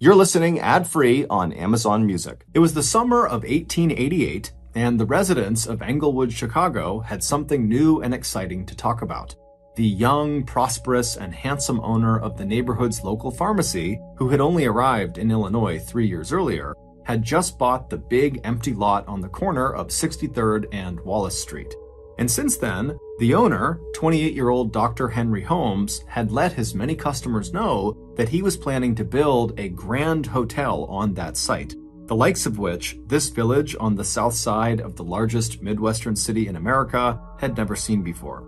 You're listening ad-free on Amazon Music. It was the summer of 1888, and the residents of Englewood, Chicago had something new and exciting to talk about. The young, prosperous, and handsome owner of the neighborhood's local pharmacy, who had only arrived in Illinois 3 years earlier, had just bought the big empty lot on the corner of 63rd and Wallace Street. And since then, the owner, 28-year-old Dr. Henry Holmes, had let his many customers know that he was planning to build a grand hotel on that site, the likes of which this village on the south side of the largest Midwestern city in America had never seen before.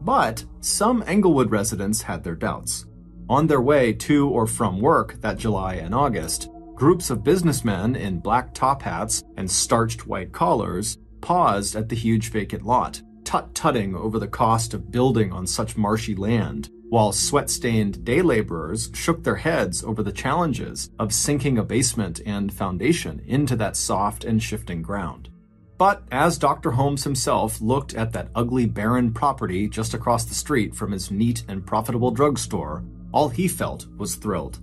But some Englewood residents had their doubts. On their way to or from work that July and August, groups of businessmen in black top hats and starched white collars paused at the huge vacant lot, tut-tutting over the cost of building on such marshy land, while sweat-stained day laborers shook their heads over the challenges of sinking a basement and foundation into that soft and shifting ground. But as Dr. Holmes himself looked at that ugly, barren property just across the street from his neat and profitable drugstore, all he felt was thrilled.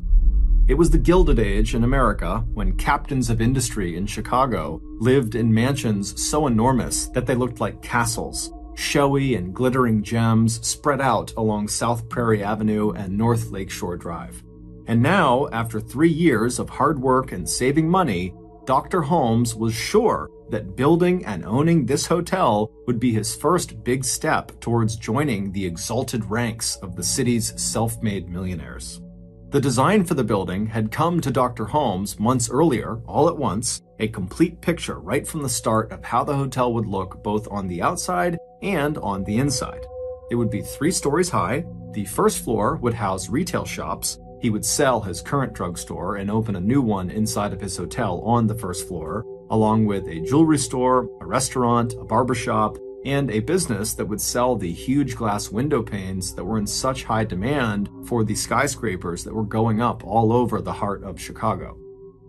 It was the Gilded Age in America when captains of industry in Chicago lived in mansions so enormous that they looked like castles, showy and glittering gems spread out along South Prairie Avenue and North Lakeshore Drive. And now, after 3 years of hard work and saving money, Dr. Holmes was sure that building and owning this hotel would be his first big step towards joining the exalted ranks of the city's self-made millionaires. The design for the building had come to Dr. Holmes months earlier, all at once, a complete picture right from the start of how the hotel would look both on the outside and on the inside. It would be 3 stories high, the first floor would house retail shops, he would sell his current drugstore and open a new one inside of his hotel on the first floor, along with a jewelry store, a restaurant, a barbershop, and a business that would sell the huge glass window panes that were in such high demand for the skyscrapers that were going up all over the heart of Chicago.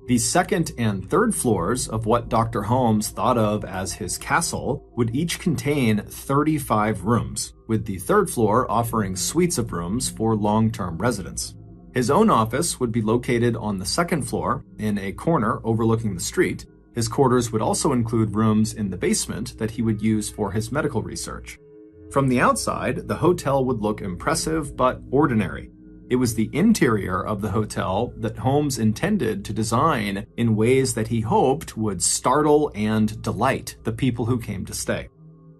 The second and third floors of what Dr. Holmes thought of as his castle would each contain 35 rooms, with the third floor offering suites of rooms for long-term residents. His own office would be located on the second floor in a corner overlooking the street. His quarters would also include rooms in the basement that he would use for his medical research. From the outside, the hotel would look impressive but ordinary. It was the interior of the hotel that Holmes intended to design in ways that he hoped would startle and delight the people who came to stay.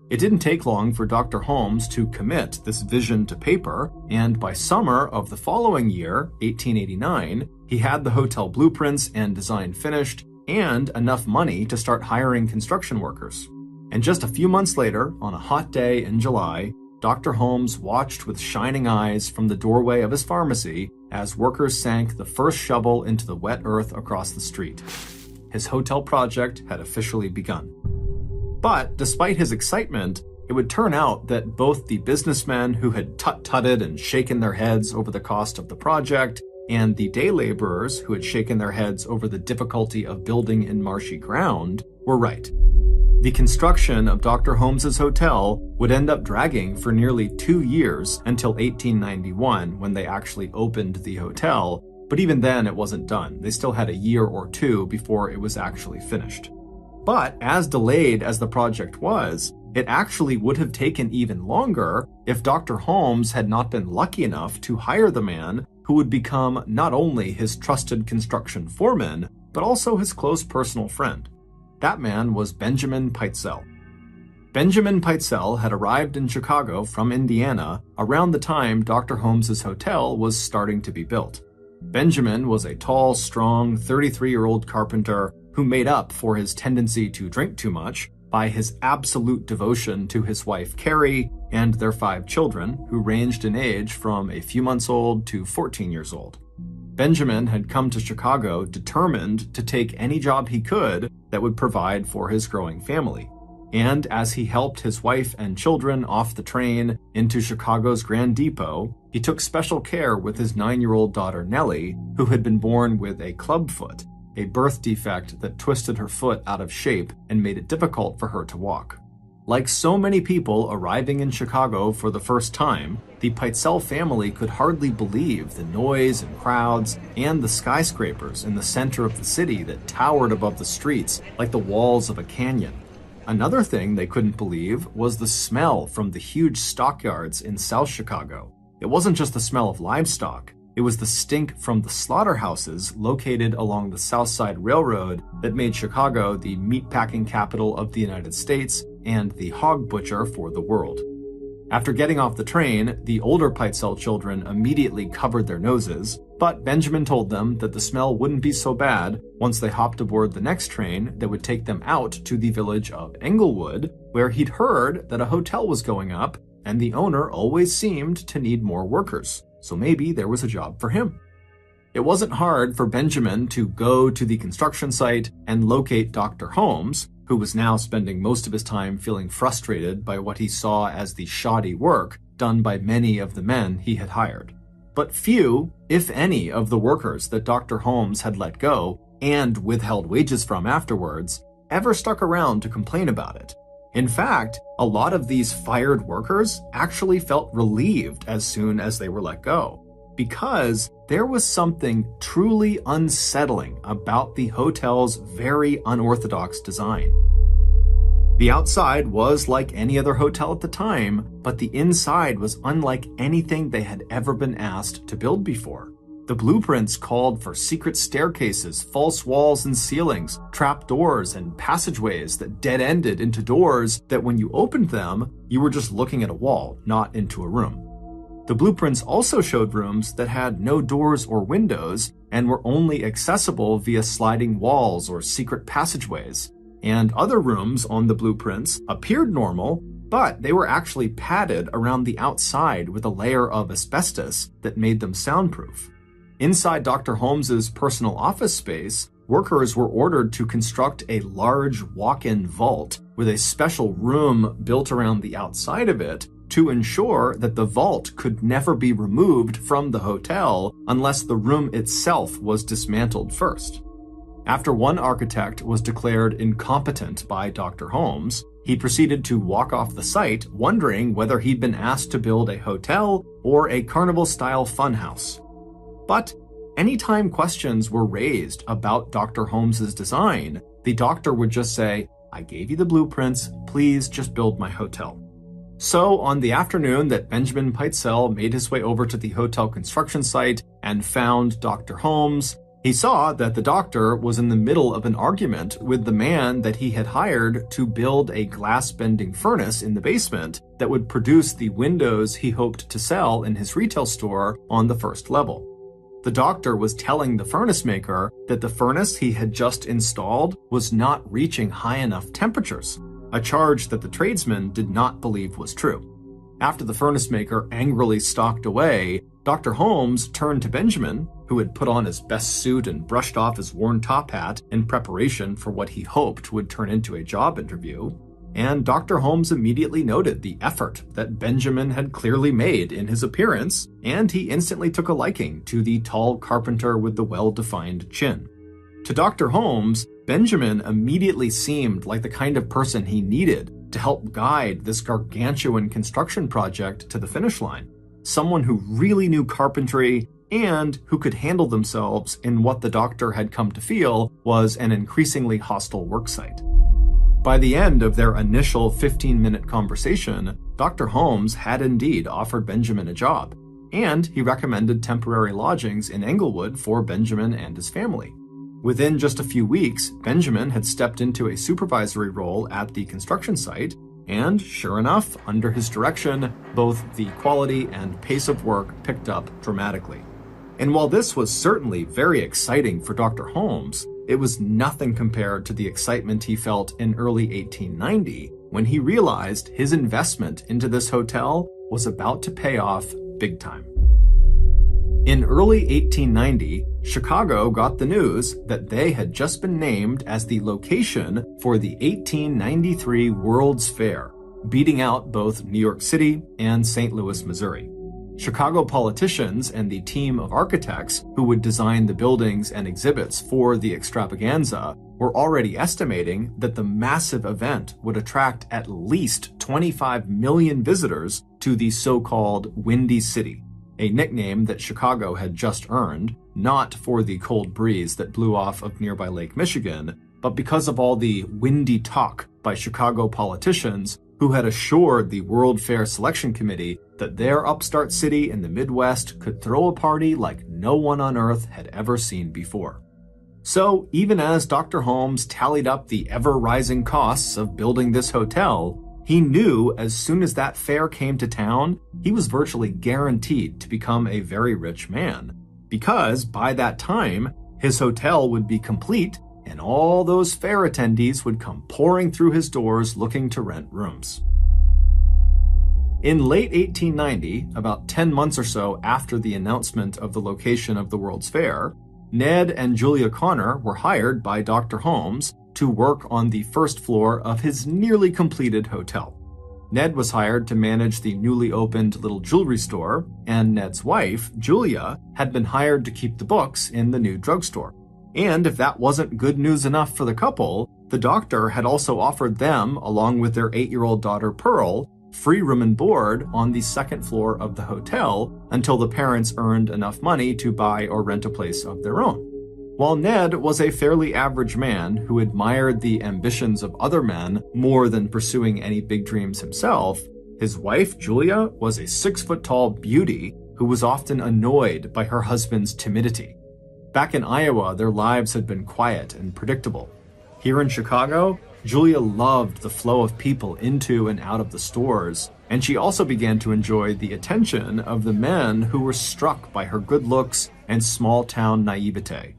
It didn't take long for Dr. Holmes to commit this vision to paper, and by summer of the following year, 1889, he had the hotel blueprints and design finished, and enough money to start hiring construction workers. And just a few months later, on a hot day in July, Dr. Holmes watched with shining eyes from the doorway of his pharmacy as workers sank the first shovel into the wet earth across the street. His hotel project had officially begun. But despite his excitement, it would turn out that both the businessmen who had tut-tutted and shaken their heads over the cost of the project and the day laborers who had shaken their heads over the difficulty of building in marshy ground were right. The construction of Dr. Holmes's hotel would end up dragging for nearly 2 years until 1891 when they actually opened the hotel, but even then it wasn't done. They still had a year or 2 before it was actually finished. But as delayed as the project was, it actually would have taken even longer if Dr. Holmes had not been lucky enough to hire the man who would become not only his trusted construction foreman, but also his close personal friend. That man was Benjamin Pitezel. Benjamin Pitezel had arrived in Chicago from Indiana around the time Dr. Holmes's hotel was starting to be built. Benjamin was a tall, strong, 33-year-old carpenter who made up for his tendency to drink too much by his absolute devotion to his wife Carrie and their 5 children, who ranged in age from a few months old to 14 years old. Benjamin had come to Chicago determined to take any job he could that would provide for his growing family. And as he helped his wife and children off the train into Chicago's Grand Depot, he took special care with his 9-year-old daughter Nellie, who had been born with a clubfoot, a birth defect that twisted her foot out of shape and made it difficult for her to walk. Like so many people arriving in Chicago for the first time, the Pitezel family could hardly believe the noise and crowds and the skyscrapers in the center of the city that towered above the streets like the walls of a canyon. Another thing they couldn't believe was the smell from the huge stockyards in South Chicago. It wasn't just the smell of livestock. It was the stink from the slaughterhouses located along the South Side Railroad that made Chicago the meatpacking capital of the United States and the hog butcher for the world. After getting off the train, the older Pitezel children immediately covered their noses, but Benjamin told them that the smell wouldn't be so bad once they hopped aboard the next train that would take them out to the village of Englewood, where he'd heard that a hotel was going up, and the owner always seemed to need more workers. So maybe there was a job for him. It wasn't hard for Benjamin to go to the construction site and locate Dr. Holmes, who was now spending most of his time feeling frustrated by what he saw as the shoddy work done by many of the men he had hired. But few, if any, of the workers that Dr. Holmes had let go and withheld wages from afterwards ever stuck around to complain about it. In fact, a lot of these fired workers actually felt relieved as soon as they were let go, because there was something truly unsettling about the hotel's very unorthodox design. The outside was like any other hotel at the time, but the inside was unlike anything they had ever been asked to build before. The blueprints called for secret staircases, false walls and ceilings, trap doors, and passageways that dead-ended into doors that when you opened them, you were just looking at a wall, not into a room. The blueprints also showed rooms that had no doors or windows and were only accessible via sliding walls or secret passageways. And other rooms on the blueprints appeared normal, but they were actually padded around the outside with a layer of asbestos that made them soundproof. Inside Dr. Holmes's personal office space, workers were ordered to construct a large walk-in vault with a special room built around the outside of it to ensure that the vault could never be removed from the hotel unless the room itself was dismantled first. After one architect was declared incompetent by Dr. Holmes, he proceeded to walk off the site, wondering whether he'd been asked to build a hotel or a carnival-style funhouse. But anytime questions were raised about Dr. Holmes's design, the doctor would just say, "I gave you the blueprints, please just build my hotel." So on the afternoon that Benjamin Pitezel made his way over to the hotel construction site and found Dr. Holmes, he saw that the doctor was in the middle of an argument with the man that he had hired to build a glass-bending furnace in the basement that would produce the windows he hoped to sell in his retail store on the first level. The doctor was telling the furnace maker that the furnace he had just installed was not reaching high enough temperatures, a charge that the tradesman did not believe was true. After the furnace maker angrily stalked away, Dr. Holmes turned to Benjamin, who had put on his best suit and brushed off his worn top hat in preparation for what he hoped would turn into a job interview, and Dr. Holmes immediately noted the effort that Benjamin had clearly made in his appearance, and he instantly took a liking to the tall carpenter with the well-defined chin. To Dr. Holmes, Benjamin immediately seemed like the kind of person he needed to help guide this gargantuan construction project to the finish line. Someone who really knew carpentry and who could handle themselves in what the doctor had come to feel was an increasingly hostile worksite. By the end of their initial 15-minute conversation, Dr. Holmes had indeed offered Benjamin a job, and he recommended temporary lodgings in Englewood for Benjamin and his family. Within just a few weeks, Benjamin had stepped into a supervisory role at the construction site, and sure enough, under his direction, both the quality and pace of work picked up dramatically. And while this was certainly very exciting for Dr. Holmes, it was nothing compared to the excitement he felt in early 1890 when he realized his investment into this hotel was about to pay off big time. In early 1890, Chicago got the news that they had just been named as the location for the 1893 World's Fair, beating out both New York City and St. Louis, Missouri. Chicago politicians and the team of architects who would design the buildings and exhibits for the extravaganza were already estimating that the massive event would attract at least 25 million visitors to the so-called Windy City, a nickname that Chicago had just earned, not for the cold breeze that blew off of nearby Lake Michigan, but because of all the windy talk by Chicago politicians who had assured the World Fair Selection Committee that their upstart city in the Midwest could throw a party like no one on earth had ever seen before. So even as Dr. Holmes tallied up the ever-rising costs of building this hotel, he knew as soon as that fair came to town, he was virtually guaranteed to become a very rich man, because by that time, his hotel would be complete and all those fair attendees would come pouring through his doors looking to rent rooms. In late 1890, about 10 months or so after the announcement of the location of the World's Fair, Ned and Julia Connor were hired by Dr. Holmes to work on the first floor of his nearly completed hotel. Ned was hired to manage the newly opened little jewelry store, and Ned's wife, Julia, had been hired to keep the books in the new drugstore. And if that wasn't good news enough for the couple, the doctor had also offered them, along with their 8-year-old daughter Pearl, free room and board on the second floor of the hotel until the parents earned enough money to buy or rent a place of their own. While Ned was a fairly average man who admired the ambitions of other men more than pursuing any big dreams himself, his wife, Julia, was a 6-foot-tall beauty who was often annoyed by her husband's timidity. Back in Iowa, their lives had been quiet and predictable. Here in Chicago, Julia loved the flow of people into and out of the stores, and she also began to enjoy the attention of the men who were struck by her good looks and small-town naivete.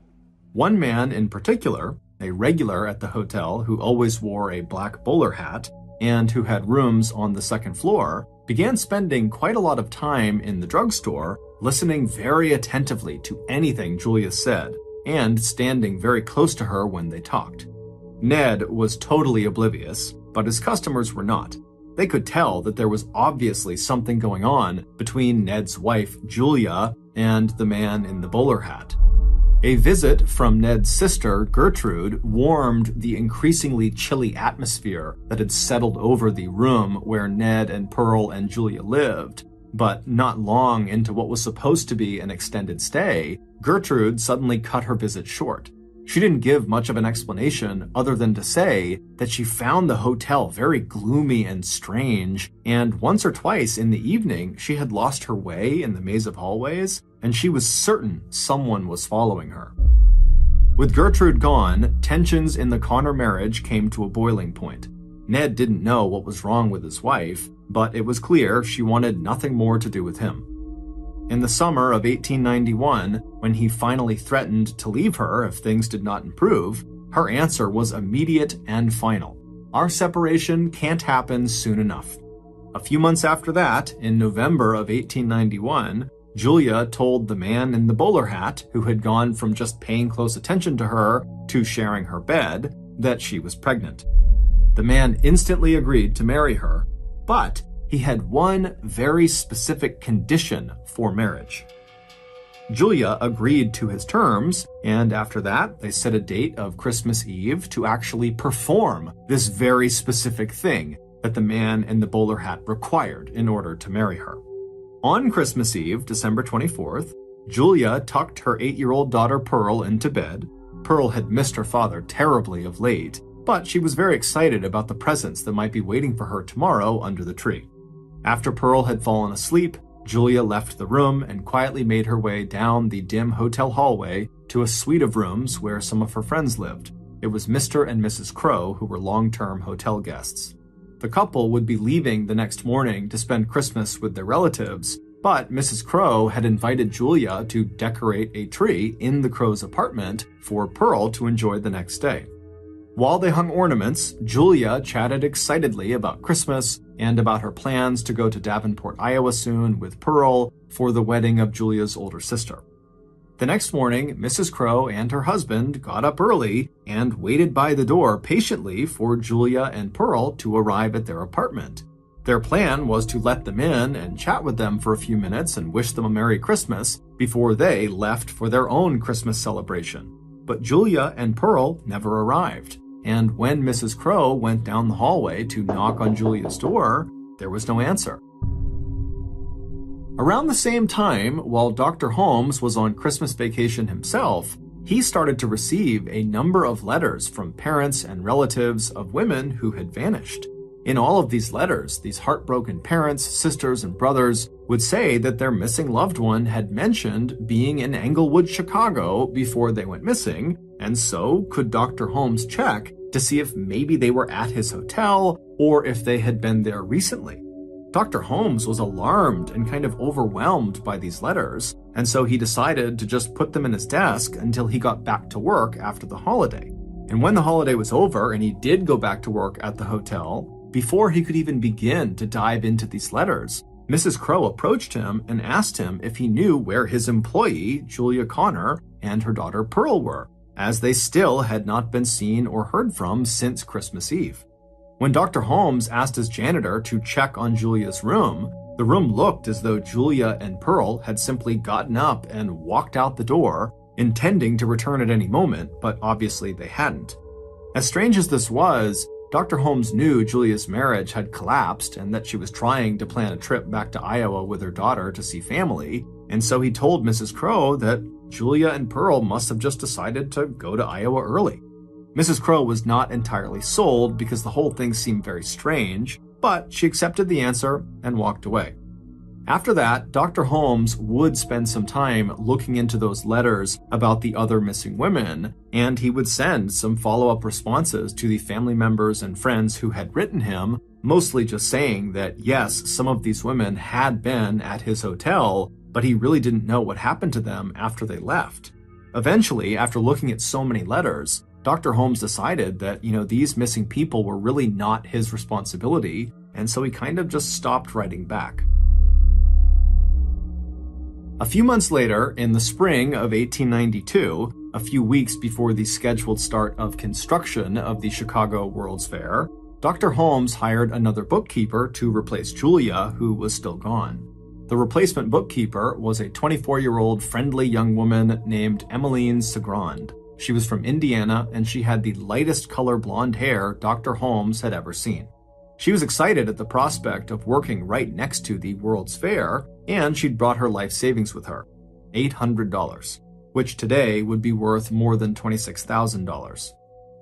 One man in particular, a regular at the hotel who always wore a black bowler hat and who had rooms on the second floor, began spending quite a lot of time in the drugstore, listening very attentively to anything Julia said, and standing very close to her when they talked. Ned was totally oblivious, but his customers were not. They could tell that there was obviously something going on between Ned's wife, Julia, and the man in the bowler hat. A visit from Ned's sister, Gertrude, warmed the increasingly chilly atmosphere that had settled over the room where Ned and Pearl and Julia lived. But not long into what was supposed to be an extended stay, Gertrude suddenly cut her visit short. She didn't give much of an explanation other than to say that she found the hotel very gloomy and strange, and once or twice in the evening she had lost her way in the maze of hallways, and she was certain someone was following her. With Gertrude gone, tensions in the Connor marriage came to a boiling point. Ned didn't know what was wrong with his wife, but it was clear she wanted nothing more to do with him. In the summer of 1891, when he finally threatened to leave her if things did not improve, her answer was immediate and final. Our separation can't happen soon enough. A few months after that, in November of 1891, Julia told the man in the bowler hat, who had gone from just paying close attention to her to sharing her bed, that she was pregnant. The man instantly agreed to marry her, but he had one very specific condition for marriage. Julia agreed to his terms, and after that, they set a date of Christmas Eve to actually perform this very specific thing that the man in the bowler hat required in order to marry her. On Christmas Eve, December 24th, Julia tucked her 8-year-old daughter Pearl into bed. Pearl had missed her father terribly of late, but she was very excited about the presents that might be waiting for her tomorrow under the tree. After Pearl had fallen asleep, Julia left the room and quietly made her way down the dim hotel hallway to a suite of rooms where some of her friends lived. It was Mr. and Mrs. Crow, who were long-term hotel guests. The couple would be leaving the next morning to spend Christmas with their relatives, but Mrs. Crow had invited Julia to decorate a tree in the Crow's apartment for Pearl to enjoy the next day. While they hung ornaments, Julia chatted excitedly about Christmas and about her plans to go to Davenport, Iowa soon with Pearl for the wedding of Julia's older sister. The next morning, Mrs. Crow and her husband got up early and waited by the door patiently for Julia and Pearl to arrive at their apartment. Their plan was to let them in and chat with them for a few minutes and wish them a Merry Christmas before they left for their own Christmas celebration. But Julia and Pearl never arrived, and when Mrs. Crow went down the hallway to knock on Julia's door, there was no answer. Around the same time, while Dr. Holmes was on Christmas vacation himself, he started to receive a number of letters from parents and relatives of women who had vanished. In all of these letters, these heartbroken parents, sisters, and brothers would say that their missing loved one had mentioned being in Englewood, Chicago before they went missing, and so could Dr. Holmes check to see if maybe they were at his hotel or if they had been there recently. Dr. Holmes was alarmed and kind of overwhelmed by these letters, and so he decided to just put them in his desk until he got back to work after the holiday. And when the holiday was over and he did go back to work at the hotel, before he could even begin to dive into these letters, Mrs. Crow approached him and asked him if he knew where his employee, Julia Connor, and her daughter Pearl were, as they still had not been seen or heard from since Christmas Eve. When Dr. Holmes asked his janitor to check on Julia's room, the room looked as though Julia and Pearl had simply gotten up and walked out the door, intending to return at any moment, but obviously they hadn't. As strange as this was, Dr. Holmes knew Julia's marriage had collapsed and that she was trying to plan a trip back to Iowa with her daughter to see family, and so he told Mrs. Crow that Julia and Pearl must have just decided to go to Iowa early. Mrs. Crow was not entirely sold because the whole thing seemed very strange, but she accepted the answer and walked away. After that, Dr. Holmes would spend some time looking into those letters about the other missing women, and he would send some follow-up responses to the family members and friends who had written him, mostly just saying that yes, some of these women had been at his hotel, but he really didn't know what happened to them after they left. Eventually, after looking at so many letters, Dr. Holmes decided that, these missing people were really not his responsibility, and so he kind of just stopped writing back. A few months later, in the spring of 1892, a few weeks before the scheduled start of construction of the Chicago World's Fair, Dr. Holmes hired another bookkeeper to replace Julia, who was still gone. The replacement bookkeeper was a 24-year-old friendly young woman named Emmeline Segrand. She was from Indiana, and she had the lightest color blonde hair Dr. Holmes had ever seen. She was excited at the prospect of working right next to the World's Fair, and she'd brought her life savings with her, $800, which today would be worth more than $26,000.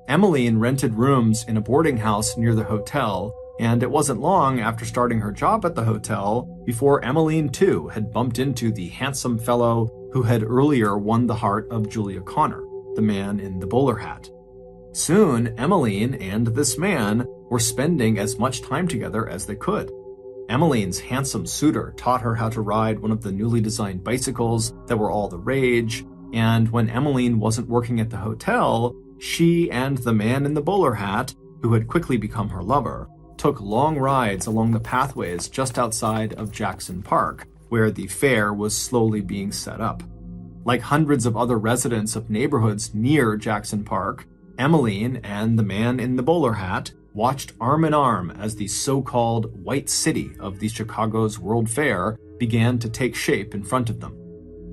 Emmeline rented rooms in a boarding house near the hotel, and it wasn't long after starting her job at the hotel before Emmeline, too, had bumped into the handsome fellow who had earlier won the heart of Julia Connor, the man in the bowler hat. Soon, Emmeline and this man were spending as much time together as they could. Emmeline's handsome suitor taught her how to ride one of the newly designed bicycles that were all the rage, and when Emmeline wasn't working at the hotel, she and the man in the bowler hat, who had quickly become her lover, took long rides along the pathways just outside of Jackson Park, where the fair was slowly being set up. Like hundreds of other residents of neighborhoods near Jackson Park, Emmeline and the man in the bowler hat watched arm in arm as the so-called White City of the Chicago's World Fair began to take shape in front of them.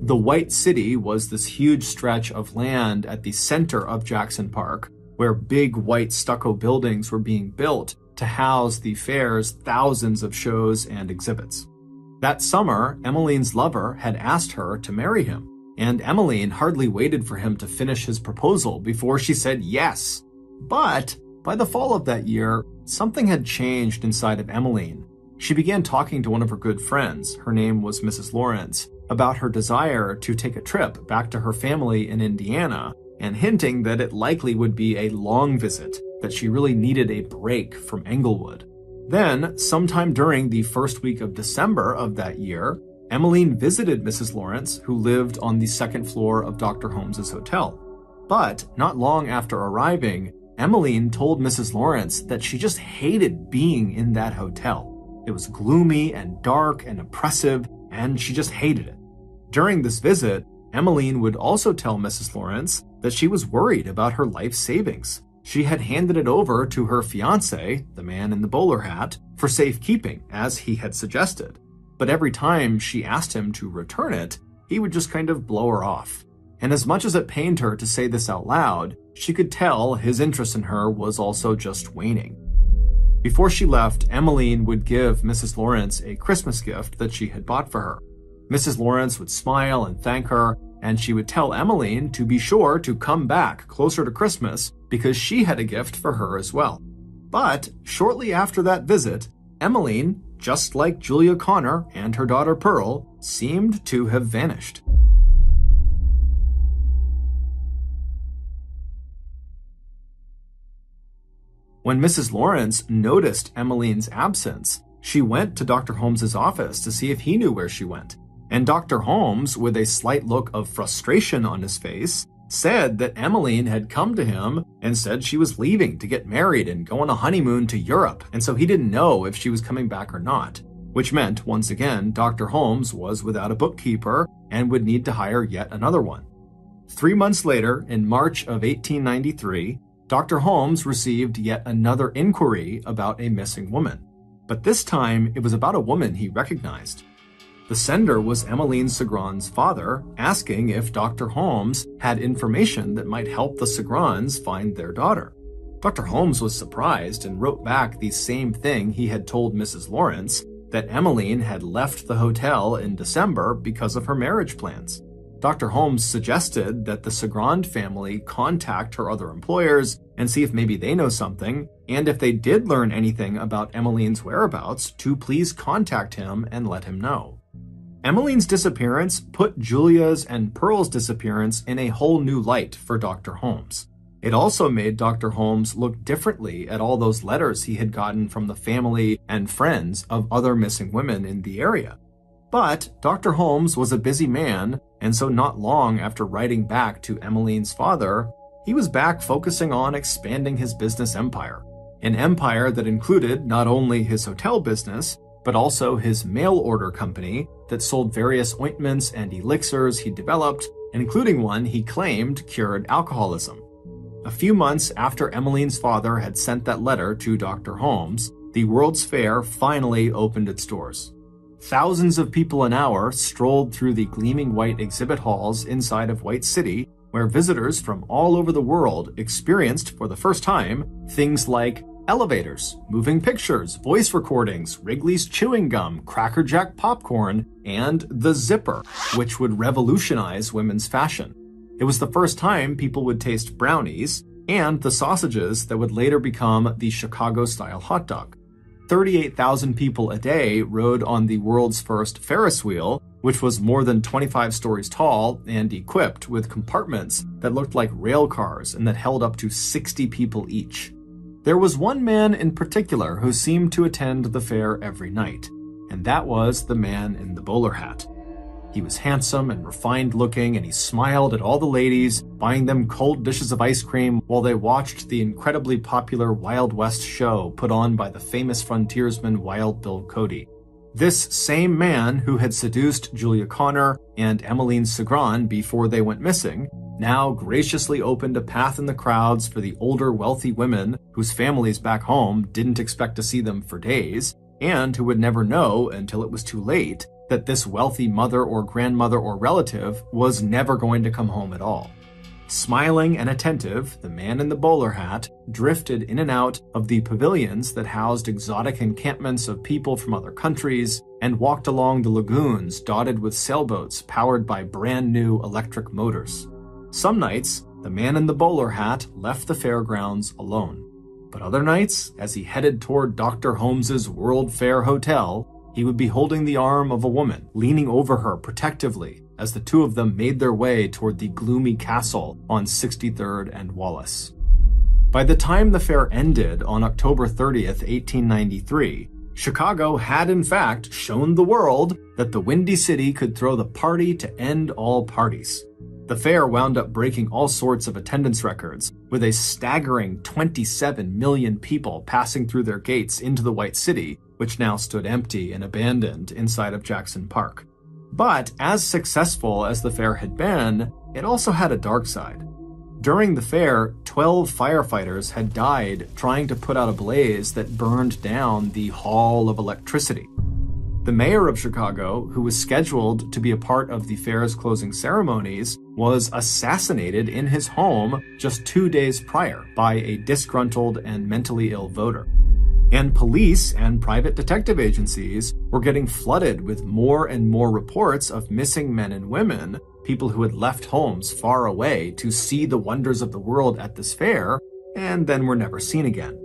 The White City was this huge stretch of land at the center of Jackson Park, where big white stucco buildings were being built to house the fair's thousands of shows and exhibits. That summer, Emmeline's lover had asked her to marry him, and Emmeline hardly waited for him to finish his proposal before she said yes. But by the fall of that year, something had changed inside of Emmeline. She began talking to one of her good friends, her name was Mrs. Lawrence, about her desire to take a trip back to her family in Indiana, and hinting that it likely would be a long visit, that she really needed a break from Englewood. Then, sometime during the first week of December of that year, Emmeline visited Mrs. Lawrence, who lived on the second floor of Dr. Holmes's hotel. But not long after arriving, Emmeline told Mrs. Lawrence that she just hated being in that hotel. It was gloomy and dark and oppressive, and she just hated it. During this visit, Emmeline would also tell Mrs. Lawrence that she was worried about her life savings. She had handed it over to her fiancé, the man in the bowler hat, for safekeeping, as he had suggested. But every time she asked him to return it, he would just kind of blow her off. And as much as it pained her to say this out loud, she could tell his interest in her was also just waning. Before she left, Emmeline would give Mrs. Lawrence a Christmas gift that she had bought for her. Mrs. Lawrence would smile and thank her, and she would tell Emmeline to be sure to come back closer to Christmas because she had a gift for her as well. But shortly after that visit, Emmeline, just like Julia Connor and her daughter Pearl, seemed to have vanished. When Mrs. Lawrence noticed Emmeline's absence, she went to Dr. Holmes's office to see if he knew where she went. And Dr. Holmes, with a slight look of frustration on his face, said that Emmeline had come to him and said she was leaving to get married and go on a honeymoon to Europe, and so he didn't know if she was coming back or not, which meant, once again, Dr. Holmes was without a bookkeeper and would need to hire yet another one. 3 months later, in March of 1893, Dr. Holmes received yet another inquiry about a missing woman, but this time it was about a woman he recognized. The sender was Emmeline Segron's father, asking if Dr. Holmes had information that might help the Segrons find their daughter. Dr. Holmes was surprised and wrote back the same thing he had told Mrs. Lawrence, that Emmeline had left the hotel in December because of her marriage plans. Dr. Holmes suggested that the Segron family contact her other employers and see if maybe they know something, and if they did learn anything about Emmeline's whereabouts, to please contact him and let him know. Emmeline's disappearance put Julia's and Pearl's disappearance in a whole new light for Dr. Holmes. It also made Dr. Holmes look differently at all those letters he had gotten from the family and friends of other missing women in the area. But Dr. Holmes was a busy man, and so not long after writing back to Emmeline's father, he was back focusing on expanding his business empire. An empire that included not only his hotel business, but also his mail order company that sold various ointments and elixirs he developed, including one he claimed cured alcoholism. A few months after Emmeline's father had sent that letter to Dr. Holmes, the World's Fair finally opened its doors. Thousands of people an hour strolled through the gleaming white exhibit halls inside of White City, where visitors from all over the world experienced for the first time things like elevators, moving pictures, voice recordings, Wrigley's chewing gum, Cracker Jack popcorn, and the zipper, which would revolutionize women's fashion. It was the first time people would taste brownies and the sausages that would later become the Chicago-style hot dog. 38,000 people a day rode on the world's first Ferris wheel, which was more than 25 stories tall and equipped with compartments that looked like rail cars and that held up to 60 people each. There was one man in particular who seemed to attend the fair every night, and that was the man in the bowler hat. He was handsome and refined looking, and he smiled at all the ladies, buying them cold dishes of ice cream while they watched the incredibly popular Wild West show put on by the famous frontiersman Wild Bill Cody. This same man who had seduced Julia Connor and Emmeline Segron before they went missing now graciously opened a path in the crowds for the older wealthy women whose families back home didn't expect to see them for days, and who would never know until it was too late that this wealthy mother or grandmother or relative was never going to come home at all. Smiling and attentive, the man in the bowler hat drifted in and out of the pavilions that housed exotic encampments of people from other countries and walked along the lagoons dotted with sailboats powered by brand new electric motors. Some nights, the man in the bowler hat left the fairgrounds alone. But other nights, as he headed toward Dr. Holmes's World Fair Hotel, he would be holding the arm of a woman, leaning over her protectively as the two of them made their way toward the gloomy castle on 63rd and Wallace. By the time the fair ended on October 30th, 1893, Chicago had in fact shown the world that the Windy City could throw the party to end all parties. The fair wound up breaking all sorts of attendance records, with a staggering 27 million people passing through their gates into the White City, which now stood empty and abandoned inside of Jackson Park. But as successful as the fair had been, it also had a dark side. During the fair, 12 firefighters had died trying to put out a blaze that burned down the Hall of Electricity. The mayor of Chicago, who was scheduled to be a part of the fair's closing ceremonies, was assassinated in his home just 2 days prior by a disgruntled and mentally ill voter. And police and private detective agencies were getting flooded with more and more reports of missing men and women, people who had left homes far away to see the wonders of the world at this fair, and then were never seen again.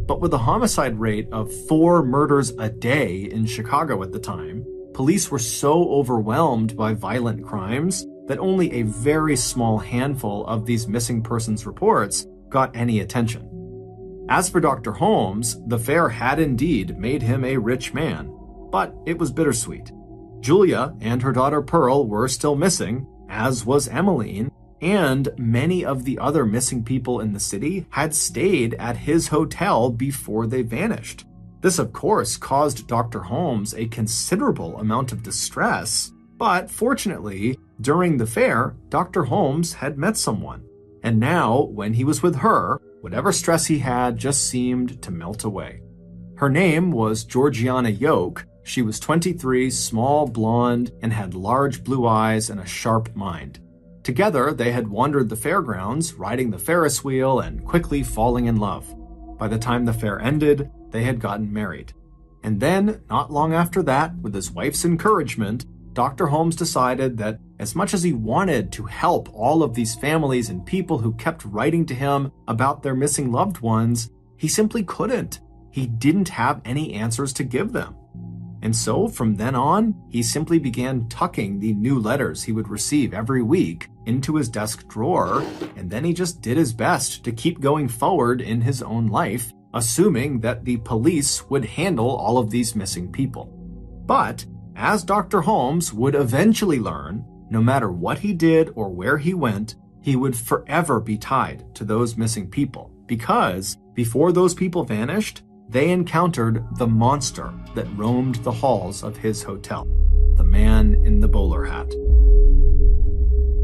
But with a homicide rate of 4 murders a day in Chicago at the time, police were so overwhelmed by violent crimes that only a very small handful of these missing persons reports got any attention. As for Dr. Holmes, the fair had indeed made him a rich man, but it was bittersweet. Julia and her daughter Pearl were still missing, as was Emmeline, and many of the other missing people in the city had stayed at his hotel before they vanished. This, of course, caused Dr. Holmes a considerable amount of distress, but fortunately, during the fair, Dr. Holmes had met someone, and now, when he was with her, whatever stress he had just seemed to melt away. Her name was Georgiana Yoke. She was 23, small, blonde, and had large blue eyes and a sharp mind. Together, they had wandered the fairgrounds, riding the Ferris wheel and quickly falling in love. By the time the fair ended, they had gotten married. And then, not long after that, with his wife's encouragement, Dr. Holmes decided that as much as he wanted to help all of these families and people who kept writing to him about their missing loved ones, he simply couldn't. He didn't have any answers to give them. And so, from then on, he simply began tucking the new letters he would receive every week into his desk drawer, and then he just did his best to keep going forward in his own life, assuming that the police would handle all of these missing people. But, as Dr. Holmes would eventually learn, no matter what he did or where he went, he would forever be tied to those missing people, because before those people vanished, they encountered the monster that roamed the halls of his hotel, the man in the bowler hat.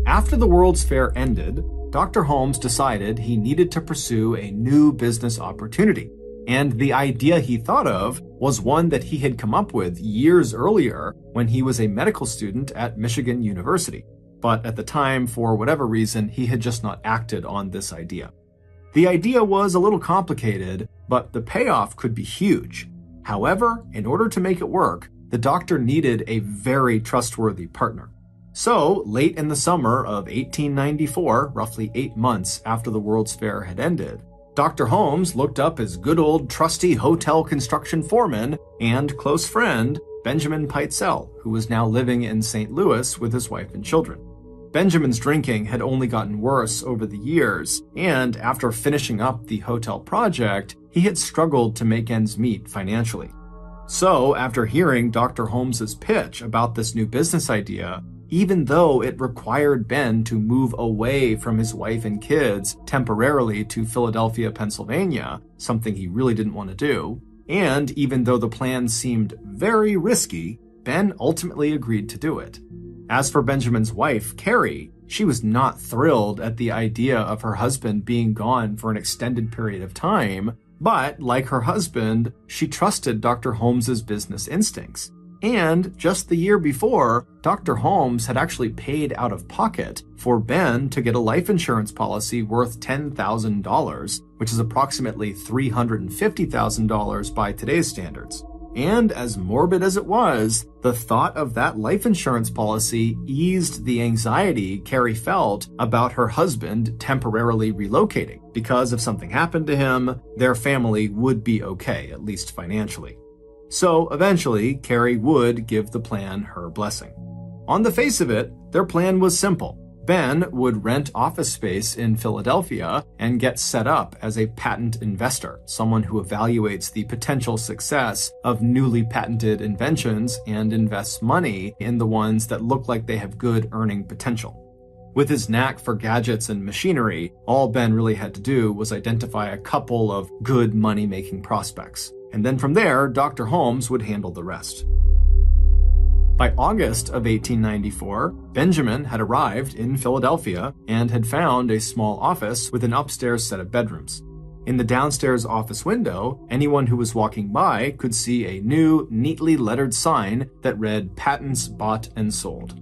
After the World's Fair ended, Dr. Holmes decided he needed to pursue a new business opportunity, and the idea he thought of was one that he had come up with years earlier when he was a medical student at Michigan University. But at the time, for whatever reason, he had just not acted on this idea. The idea was a little complicated, but the payoff could be huge. However, in order to make it work, the doctor needed a very trustworthy partner. So, late in the summer of 1894, roughly 8 months after the World's Fair had ended, Dr. Holmes looked up his good old trusty hotel construction foreman and close friend, Benjamin Pitezel, who was now living in St. Louis with his wife and children. Benjamin's drinking had only gotten worse over the years, and after finishing up the hotel project, he had struggled to make ends meet financially. So, after hearing Dr. Holmes's pitch about this new business idea, even though it required Ben to move away from his wife and kids temporarily to Philadelphia, Pennsylvania, something he really didn't want to do, and even though the plan seemed very risky, Ben ultimately agreed to do it. As for Benjamin's wife, Carrie, she was not thrilled at the idea of her husband being gone for an extended period of time, but like her husband, she trusted Dr. Holmes's business instincts. And just the year before, Dr. Holmes had actually paid out of pocket for Ben to get a life insurance policy worth $10,000, which is approximately $350,000 by today's standards. And as morbid as it was, the thought of that life insurance policy eased the anxiety Carrie felt about her husband temporarily relocating, because if something happened to him, their family would be okay, at least financially. So eventually, Carrie would give the plan her blessing. On the face of it, their plan was simple. Ben would rent office space in Philadelphia and get set up as a patent investor, someone who evaluates the potential success of newly patented inventions and invests money in the ones that look like they have good earning potential. With his knack for gadgets and machinery, all Ben really had to do was identify a couple of good money-making prospects. And then from there, Dr. Holmes would handle the rest. By August of 1894, Benjamin had arrived in Philadelphia and had found a small office with an upstairs set of bedrooms. In the downstairs office window, anyone who was walking by could see a new, neatly lettered sign that read "Patents Bought and Sold."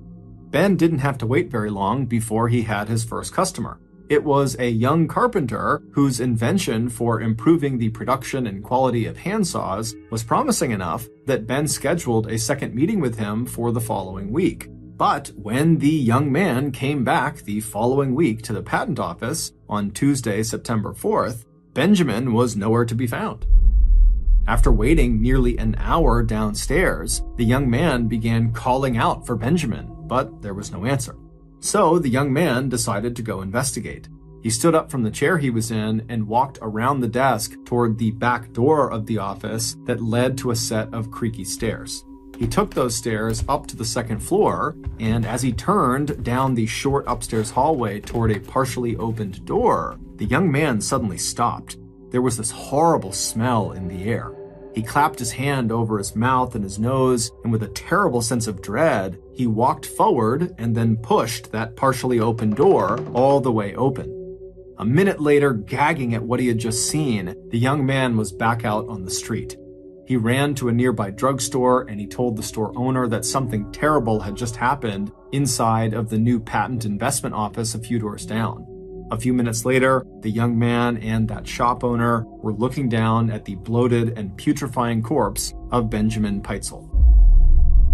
Ben didn't have to wait very long before he had his first customer. It was a young carpenter whose invention for improving the production and quality of handsaws was promising enough that Ben scheduled a second meeting with him for the following week. But when the young man came back the following week to the patent office on Tuesday, September 4th, Benjamin was nowhere to be found. After waiting nearly an hour downstairs, the young man began calling out for Benjamin, but there was no answer. So the young man decided to go investigate. He stood up from the chair he was in and walked around the desk toward the back door of the office that led to a set of creaky stairs. He took those stairs up to the second floor, and as he turned down the short upstairs hallway toward a partially opened door, the young man suddenly stopped. There was this horrible smell in the air. He clapped his hand over his mouth and his nose, and with a terrible sense of dread, he walked forward and then pushed that partially open door all the way open. A minute later, gagging at what he had just seen, the young man was back out on the street. He ran to a nearby drugstore and he told the store owner that something terrible had just happened inside of the new patent investment office a few doors down. A few minutes later, the young man and that shop owner were looking down at the bloated and putrefying corpse of Benjamin Peitzel.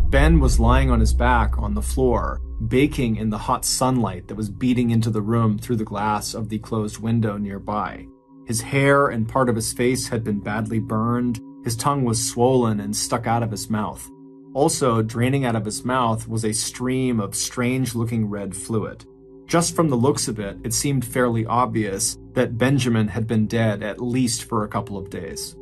Ben was lying on his back on the floor, baking in the hot sunlight that was beating into the room through the glass of the closed window nearby. His hair and part of his face had been badly burned. His tongue was swollen and stuck out of his mouth. Also, draining out of his mouth was a stream of strange-looking red fluid. Just from the looks of it, it seemed fairly obvious that Benjamin had been dead at least for a couple of days.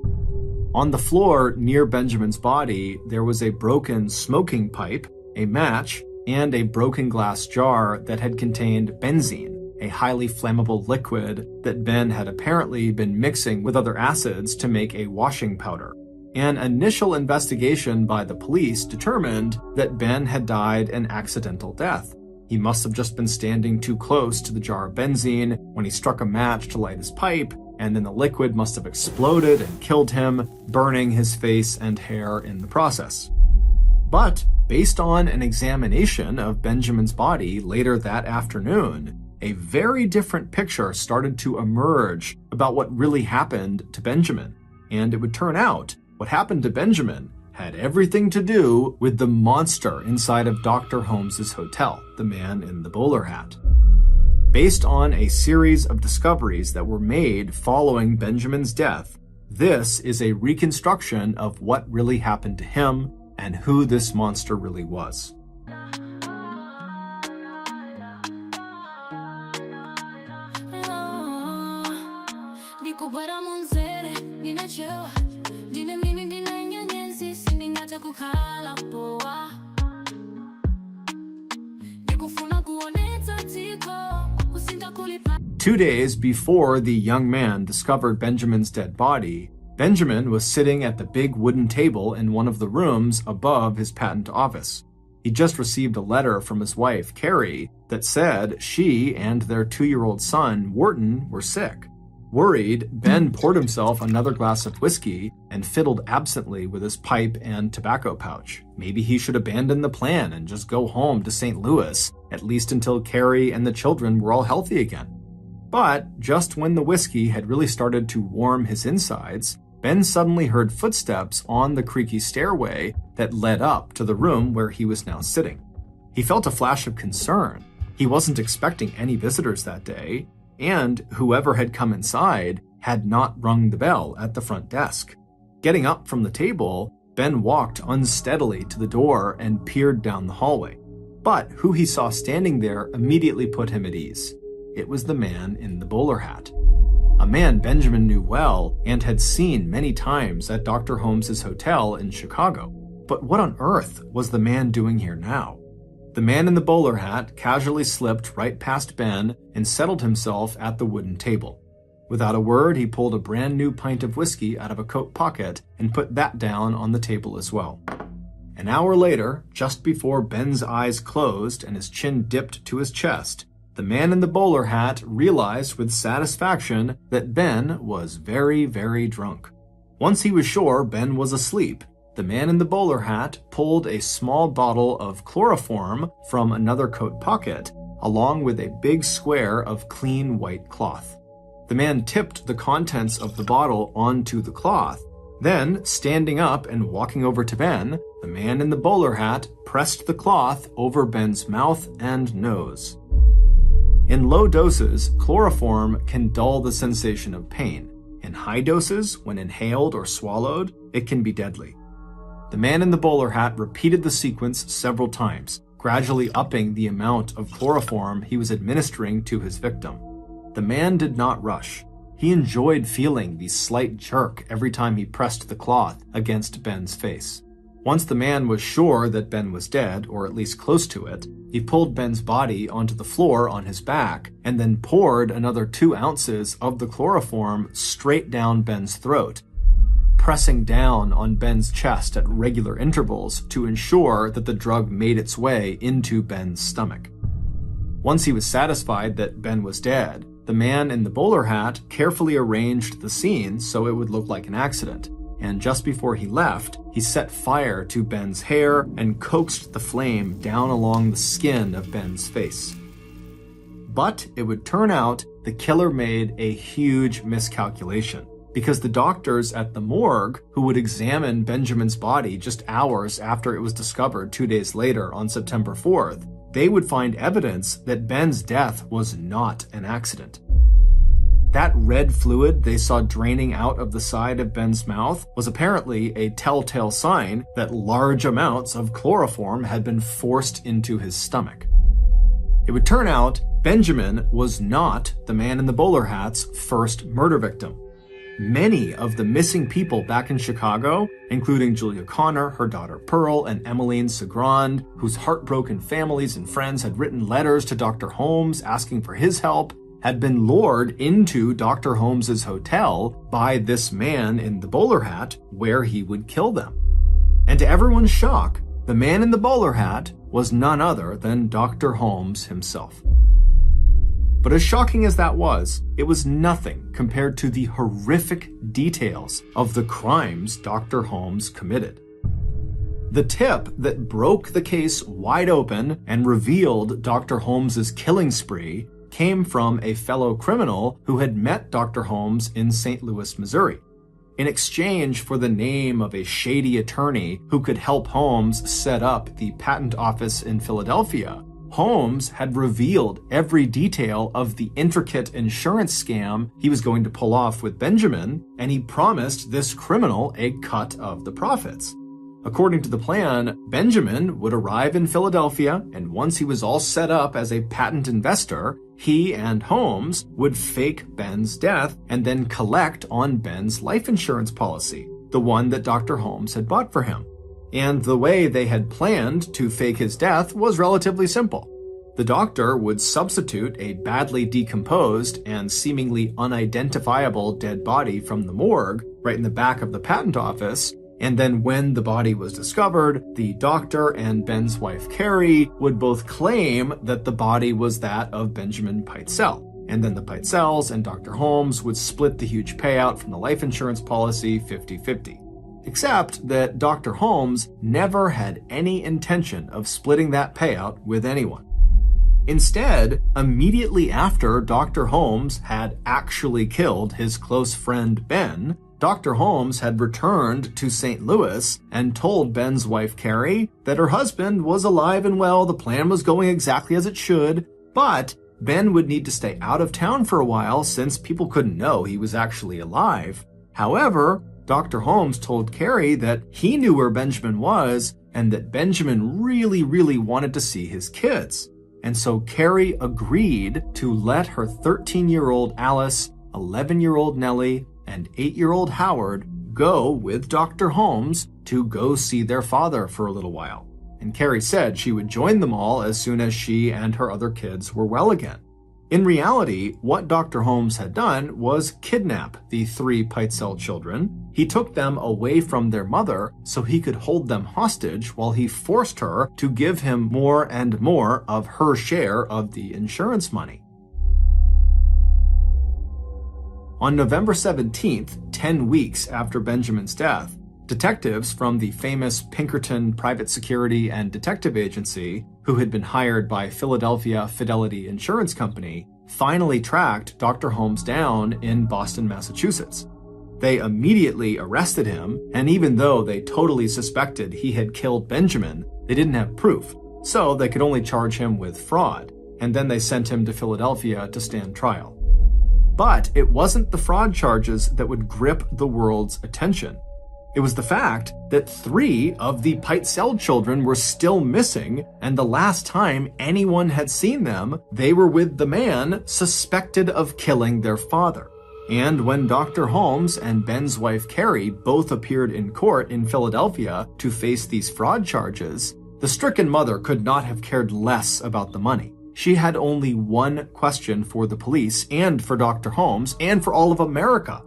On the floor near Benjamin's body, there was a broken smoking pipe, a match, and a broken glass jar that had contained benzene, a highly flammable liquid that Ben had apparently been mixing with other acids to make a washing powder. An initial investigation by the police determined that Ben had died an accidental death. He must have just been standing too close to the jar of benzene when he struck a match to light his pipe, and then the liquid must have exploded and killed him, burning his face and hair in the process. But based on an examination of Benjamin's body later that afternoon, a very different picture started to emerge about what really happened to Benjamin. And it would turn out what happened to Benjamin had everything to do with the monster inside of Dr. Holmes's hotel, the man in the bowler hat. Based on a series of discoveries that were made following Benjamin's death, this is a reconstruction of what really happened to him and who this monster really was. Two days before the young man discovered Benjamin's dead body, Benjamin was sitting at the big wooden table in one of the rooms above his patent office. He just received a letter from his wife, Carrie, that said she and their 2-year-old son, Wharton, were sick. Worried, Ben poured himself another glass of whiskey and fiddled absently with his pipe and tobacco pouch. Maybe he should abandon the plan and just go home to St. Louis, at least until Carrie and the children were all healthy again. But just when the whiskey had really started to warm his insides, Ben suddenly heard footsteps on the creaky stairway that led up to the room where he was now sitting. He felt a flash of concern. He wasn't expecting any visitors that day, and whoever had come inside had not rung the bell at the front desk. Getting up from the table, Ben walked unsteadily to the door and peered down the hallway. But who he saw standing there immediately put him at ease. It was the man in the bowler hat. A man Benjamin knew well and had seen many times at Dr. Holmes's hotel in Chicago. But what on earth was the man doing here now? The man in the bowler hat casually slipped right past Ben and settled himself at the wooden table. Without a word, he pulled a brand new pint of whiskey out of a coat pocket and put that down on the table as well. An hour later, just before Ben's eyes closed and his chin dipped to his chest, the man in the bowler hat realized with satisfaction that Ben was very, very drunk. Once he was sure Ben was asleep, the man in the bowler hat pulled a small bottle of chloroform from another coat pocket, along with a big square of clean white cloth. The man tipped the contents of the bottle onto the cloth. Then, standing up and walking over to Ben, the man in the bowler hat pressed the cloth over Ben's mouth and nose. In low doses, chloroform can dull the sensation of pain. In high doses, when inhaled or swallowed, it can be deadly. The man in the bowler hat repeated the sequence several times, gradually upping the amount of chloroform he was administering to his victim. The man did not rush. He enjoyed feeling the slight jerk every time he pressed the cloth against Ben's face. Once the man was sure that Ben was dead, or at least close to it, he pulled Ben's body onto the floor on his back and then poured another 2 ounces of the chloroform straight down Ben's throat, pressing down on Ben's chest at regular intervals to ensure that the drug made its way into Ben's stomach. Once he was satisfied that Ben was dead, the man in the bowler hat carefully arranged the scene so it would look like an accident, and just before he left, he set fire to Ben's hair and coaxed the flame down along the skin of Ben's face. But it would turn out the killer made a huge miscalculation, because the doctors at the morgue who would examine Benjamin's body just hours after it was discovered 2 days later on September 4th, they would find evidence that Ben's death was not an accident. That red fluid they saw draining out of the side of Ben's mouth was apparently a telltale sign that large amounts of chloroform had been forced into his stomach. It would turn out Benjamin was not the man in the bowler hat's first murder victim. Many of the missing people back in Chicago, including Julia Connor, her daughter Pearl, and Emmeline Segrand, whose heartbroken families and friends had written letters to Dr. Holmes asking for his help, had been lured into Dr. Holmes's hotel by this man in the bowler hat, where he would kill them. And to everyone's shock, the man in the bowler hat was none other than Dr. Holmes himself. But as shocking as that was, it was nothing compared to the horrific details of the crimes Dr. Holmes committed. The tip that broke the case wide open and revealed Dr. Holmes's killing spree came from a fellow criminal who had met Dr. Holmes in St. Louis, Missouri. In exchange for the name of a shady attorney who could help Holmes set up the patent office in Philadelphia, Holmes had revealed every detail of the intricate insurance scam he was going to pull off with Benjamin, and he promised this criminal a cut of the profits. According to the plan, Benjamin would arrive in Philadelphia, and once he was all set up as a patent investor, he and Holmes would fake Ben's death and then collect on Ben's life insurance policy, the one that Dr. Holmes had bought for him. And the way they had planned to fake his death was relatively simple. The doctor would substitute a badly decomposed and seemingly unidentifiable dead body from the morgue right in the back of the patent office, and then when the body was discovered, the doctor and Ben's wife Carrie would both claim that the body was that of Benjamin Pitezel, and then the Pitezels and Dr. Holmes would split the huge payout from the life insurance policy 50-50. Except that Dr. Holmes never had any intention of splitting that payout with anyone. Instead, immediately after Dr. Holmes had actually killed his close friend Ben, Dr. Holmes had returned to St. Louis and told Ben's wife Carrie that her husband was alive and well, the plan was going exactly as it should, but Ben would need to stay out of town for a while since people couldn't know he was actually alive. However, Dr. Holmes told Carrie that he knew where Benjamin was and that Benjamin really wanted to see his kids. And so Carrie agreed to let her 13-year-old Alice, 11-year-old Nellie, and 8-year-old Howard go with Dr. Holmes to go see their father for a little while. And Carrie said she would join them all as soon as she and her other kids were well again. In reality, what Dr. Holmes had done was kidnap the 3 Pitezel children. He took them away from their mother so he could hold them hostage while he forced her to give him more and more of her share of the insurance money. On November 17th, 10 weeks after Benjamin's death, detectives from the famous Pinkerton Private Security and Detective Agency, who had been hired by Philadelphia Fidelity Insurance Company, finally tracked Dr. Holmes down in Boston, Massachusetts. They immediately arrested him, and even though they totally suspected he had killed Benjamin, they didn't have proof, so they could only charge him with fraud, and then they sent him to Philadelphia to stand trial. But it wasn't the fraud charges that would grip the world's attention. It was the fact that 3 of the Pitezel children were still missing, and the last time anyone had seen them, they were with the man suspected of killing their father. And when Dr. Holmes and Ben's wife Carrie both appeared in court in Philadelphia to face these fraud charges, the stricken mother could not have cared less about the money. She had only one question for the police and for Dr. Holmes and for all of America.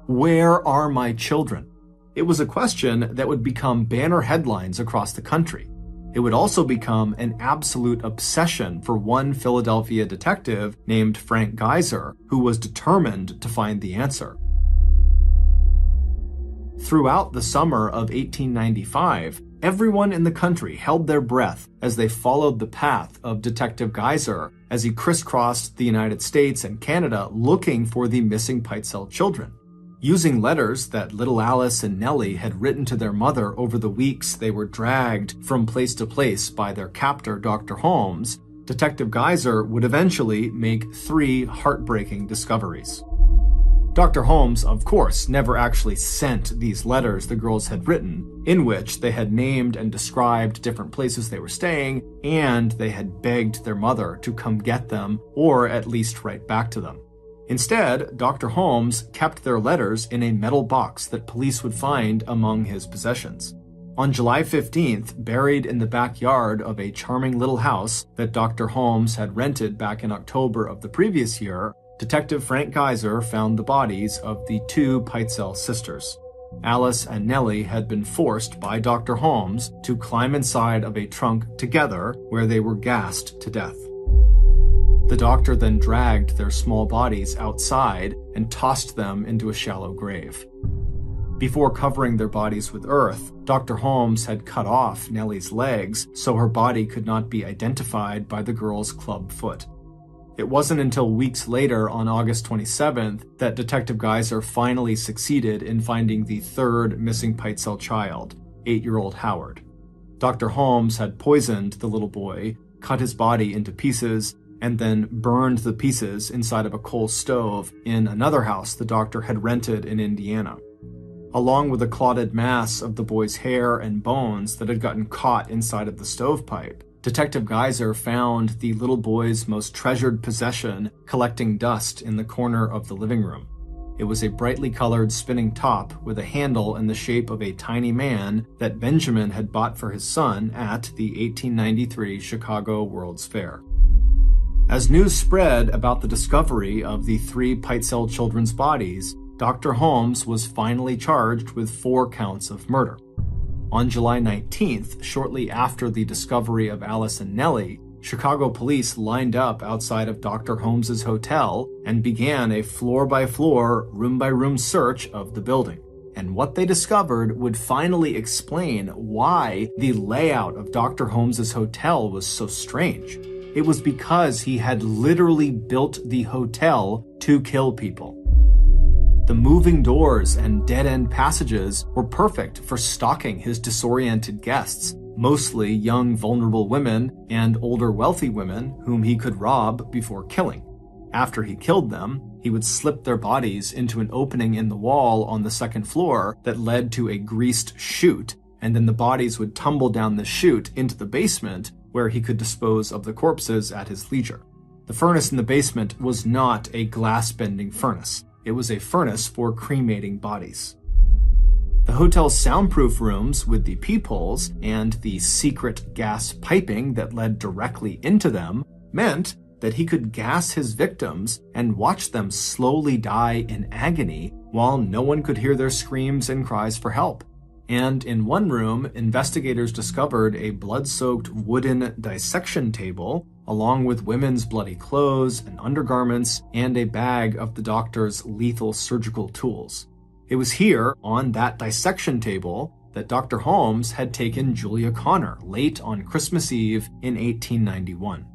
Where are my children? It was a question that would become banner headlines across the country. It would also become an absolute obsession for one Philadelphia detective named Frank Geyser, who was determined to find the answer. Throughout the summer of 1895, everyone in the country held their breath as they followed the path of Detective Geyser as he crisscrossed the United States and Canada looking for the missing Pitezel children. Using letters that little Alice and Nellie had written to their mother over the weeks they were dragged from place to place by their captor, Dr. Holmes, Detective Geyser would eventually make 3 heartbreaking discoveries. Dr. Holmes, of course, never actually sent these letters the girls had written, in which they had named and described different places they were staying, and they had begged their mother to come get them or at least write back to them. Instead, Dr. Holmes kept their letters in a metal box that police would find among his possessions. On July 15th, buried in the backyard of a charming little house that Dr. Holmes had rented back in October of the previous year, Detective Frank Geyser found the bodies of the 2 Pitezel sisters. Alice and Nellie had been forced by Dr. Holmes to climb inside of a trunk together where they were gassed to death. The doctor then dragged their small bodies outside and tossed them into a shallow grave. Before covering their bodies with earth, Dr. Holmes had cut off Nellie's legs so her body could not be identified by the girl's club foot. It wasn't until weeks later, on August 27th, that Detective Geyser finally succeeded in finding the 3rd missing Pitezel child, 8-year-old Howard. Dr. Holmes had poisoned the little boy, cut his body into pieces, and then burned the pieces inside of a coal stove in another house the doctor had rented in Indiana. Along with a clotted mass of the boy's hair and bones that had gotten caught inside of the stovepipe, Detective Geyser found the little boy's most treasured possession collecting dust in the corner of the living room. It was a brightly colored spinning top with a handle in the shape of a tiny man that Benjamin had bought for his son at the 1893 Chicago World's Fair. As news spread about the discovery of the 3 Pitezel children's bodies, Dr. Holmes was finally charged with 4 counts of murder. On July 19th, shortly after the discovery of Alice and Nellie, Chicago police lined up outside of Dr. Holmes's hotel and began a floor-by-floor, room-by-room search of the building. And what they discovered would finally explain why the layout of Dr. Holmes's hotel was so strange. It was because he had literally built the hotel to kill people. The moving doors and dead-end passages were perfect for stalking his disoriented guests, mostly young vulnerable women and older wealthy women whom he could rob before killing. After he killed them, he would slip their bodies into an opening in the wall on the 2nd floor that led to a greased chute, and then the bodies would tumble down the chute into the basement where he could dispose of the corpses at his leisure. The furnace in the basement was not a glass-bending furnace. It was a furnace for cremating bodies. The hotel's soundproof rooms with the peepholes and the secret gas piping that led directly into them meant that he could gas his victims and watch them slowly die in agony while no one could hear their screams and cries for help. And in one room, investigators discovered a blood-soaked wooden dissection table, along with women's bloody clothes and undergarments, and a bag of the doctor's lethal surgical tools. It was here, on that dissection table, that Dr. Holmes had taken Julia Connor late on Christmas Eve in 1891.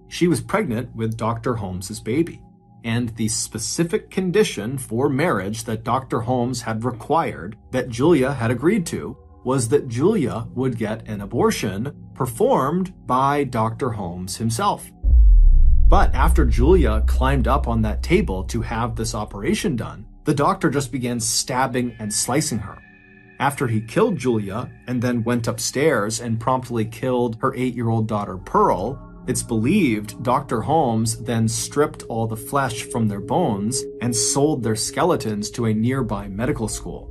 She was pregnant with Dr. Holmes's baby, and the specific condition for marriage that Dr. Holmes had required, that Julia had agreed to, was that Julia would get an abortion performed by Dr. Holmes himself. But after Julia climbed up on that table to have this operation done, the doctor just began stabbing and slicing her. After he killed Julia and then went upstairs and promptly killed her 8-year-old daughter Pearl, it's believed Dr. Holmes then stripped all the flesh from their bones and sold their skeletons to a nearby medical school.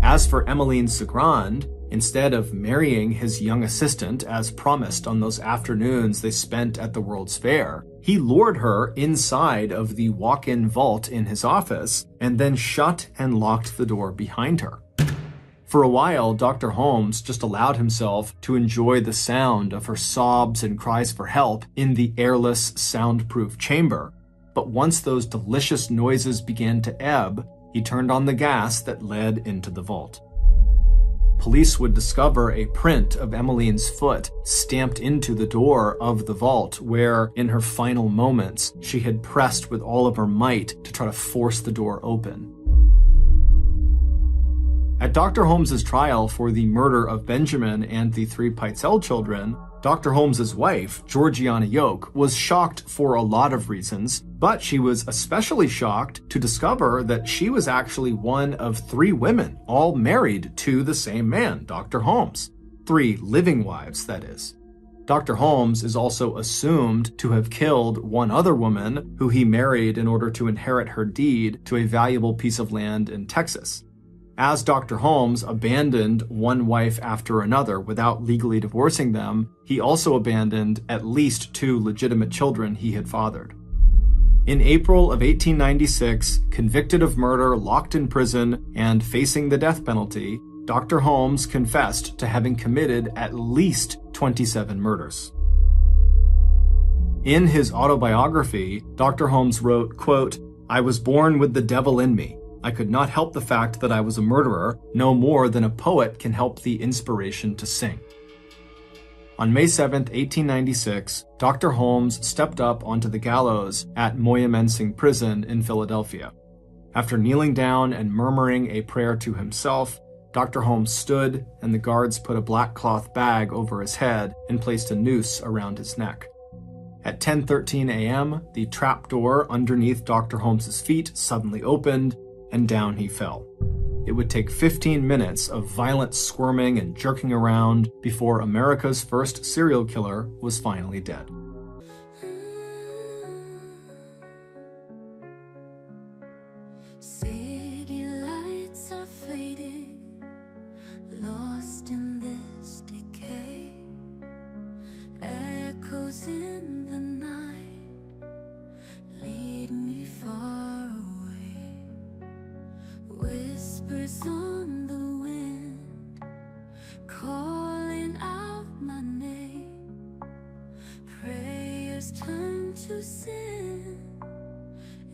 As for Emmeline Cigrand, instead of marrying his young assistant as promised on those afternoons they spent at the World's Fair, he lured her inside of the walk-in vault in his office and then shut and locked the door behind her. For a while, Dr. Holmes just allowed himself to enjoy the sound of her sobs and cries for help in the airless, soundproof chamber. But once those delicious noises began to ebb, he turned on the gas that led into the vault. Police would discover a print of Emmeline's foot stamped into the door of the vault, where, in her final moments, she had pressed with all of her might to try to force the door open. At Dr. Holmes's trial for the murder of Benjamin and the 3 Pitezel children, Dr. Holmes's wife, Georgiana Yoke, was shocked for a lot of reasons, but she was especially shocked to discover that she was actually one of 3 women, all married to the same man, Dr. Holmes. 3 living wives, that is. Dr. Holmes is also assumed to have killed one other woman who he married in order to inherit her deed to a valuable piece of land in Texas. As Dr. Holmes abandoned one wife after another without legally divorcing them, he also abandoned at least 2 legitimate children he had fathered. In April of 1896, convicted of murder, locked in prison, and facing the death penalty, Dr. Holmes confessed to having committed at least 27 murders. In his autobiography, Dr. Holmes wrote, quote, "I was born with the devil in me. I could not help the fact that I was a murderer, no more than a poet can help the inspiration to sing." On May 7, 1896, Dr. Holmes stepped up onto the gallows at Moyamensing Prison in Philadelphia. After kneeling down and murmuring a prayer to himself, Dr. Holmes stood, and the guards put a black cloth bag over his head and placed a noose around his neck. At 10:13 a.m., the trapdoor underneath Dr. Holmes's feet suddenly opened, and down he fell. It would take 15 minutes of violent squirming and jerking around before America's first serial killer was finally dead. City lights are fading, lost in this decay. Echoes in the night lead me far away. Whispers on the wind, calling out my name. Prayers turn to sin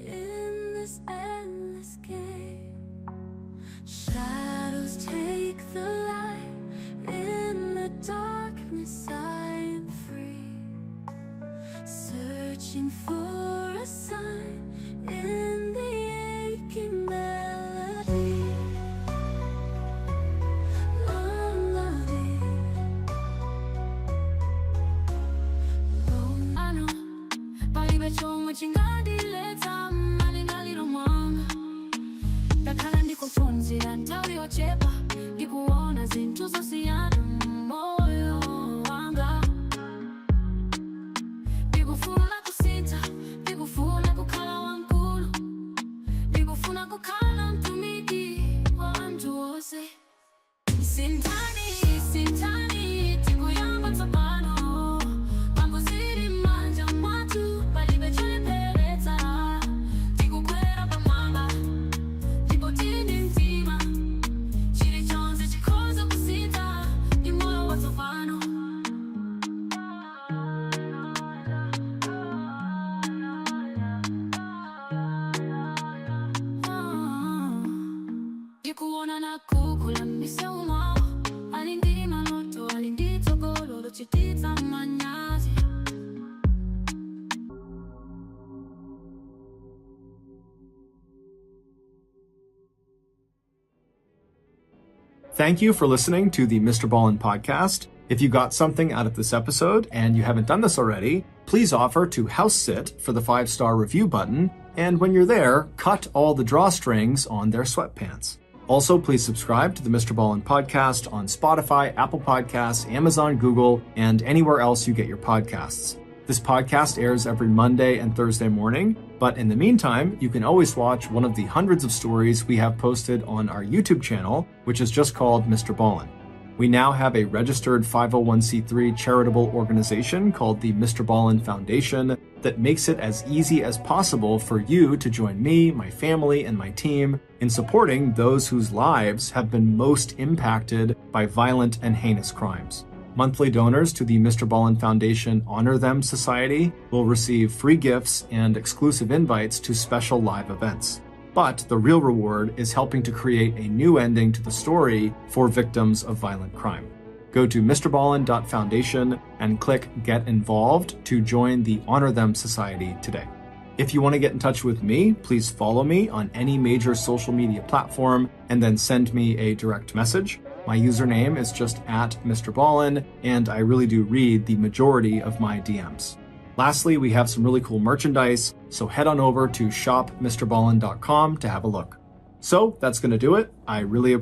in this endless game. Shadows take the light, in the darkness I am free. Searching for a sign in the aching melody. Chomwe chingadileta malingaliro mwanga ndakhala ndikuphunzira nthawi yochepa ndikuona zinthu zosiyana moyo wanga. Ndikufuna kusintha, ndikufuna kukhala wamkulu, ndikufuna kukhala mtumiki wa anthu onse. Sinthani, sinthani tikuyamba tsopano, pambo zili m'manja mwathu. nakukulan misemo. Alin di maloto, alin di togolo, lo chitita manyazi. Thank you for listening to the Mr. Ballin podcast. If you got something out of this episode and you haven't done this already, please offer to house sit for the 5-star review button, and when you're there, cut all the drawstrings on their sweatpants. Also, please subscribe to the Mr. Ballin podcast on Spotify, Apple Podcasts, Amazon, Google, and anywhere else you get your podcasts. This podcast airs every Monday and Thursday morning, but in the meantime, you can always watch one of the hundreds of stories we have posted on our YouTube channel, which is just called Mr. Ballin. We now have a registered 501c3 charitable organization called the Mr. Ballin Foundation that makes it as easy as possible for you to join me, my family, and my team in supporting those whose lives have been most impacted by violent and heinous crimes. Monthly donors to the Mr. Ballin Foundation Honor Them Society will receive free gifts and exclusive invites to special live events. But the real reward is helping to create a new ending to the story for victims of violent crime. Go to MrBallen.Foundation and click Get Involved to join the Honor Them Society today. If you want to get in touch with me, please follow me on any major social media platform and then send me a direct message. My username is just @MrBallen, and I really do read the majority of my DMs. Lastly, we have some really cool merchandise, so head on over to shopmrballen.com to have a look. So that's going to do it. I really appreciate